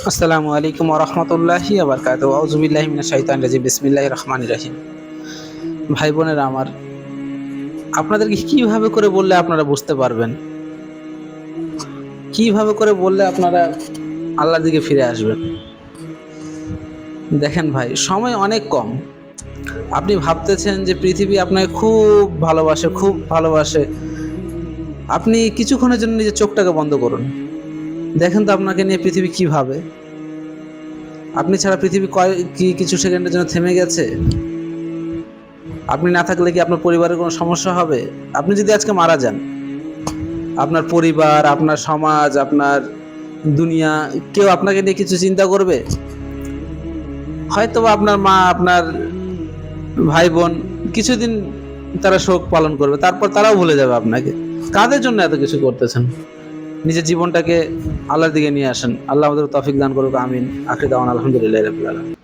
আসসালামু আলাইকুম ওয়া রাহমাতুল্লাহি ওয়া বারাকাতুহু। আউযু বিল্লাহি মিনাশ শাইতানির রাজিম। বিসমিল্লাহির রহমানির রহিম। ভাই বোনেরা আমার, আপনাদেরকে কিভাবে করে বললে আপনারা বুঝতে পারবেন? কিভাবে করে বললে আপনারা আল্লাহর দিকে ফিরে আসবেন? দেখেন ভাই, সময় অনেক কম। আপনি ভাবতেছেন যে পৃথিবী আপনাকে খুব ভালোবাসে, খুব ভালোবাসে। আপনি কিছুক্ষণের জন্য নিজের চোখটাকে বন্ধ করুন। দেখেন তো আপনাকে নিয়ে পৃথিবী কি ভাবে? আপনি ছাড়া পৃথিবী কিছু সেকেন্ডের জন্য থেমে গেছে? আপনি না থাকলে কি আপনার পরিবারের কোনো সমস্যা হবে? আপনি যদি আজকে মারা যান, আপনার পরিবার, আপনার সমাজ, আপনার দুনিয়া, কেউ আপনাকে নিয়ে কিছু চিন্তা করবে? হয়তোবা আপনার মা, আপনার ভাই বোন কিছুদিন তারা শোক পালন করবে, তারপর তারাও ভুলে যাবে আপনাকে। কাদের জন্য এত কিছু করতেছেন? নিজের জীবনটাকে আল্লাহর দিকে নিয়ে আসেন। আল্লাহ আমাদের তৌফিক দান করুক, আমিন। আখির দাওয়ানা আলহামদুলিল্লাহি রাব্বিল আলামিন।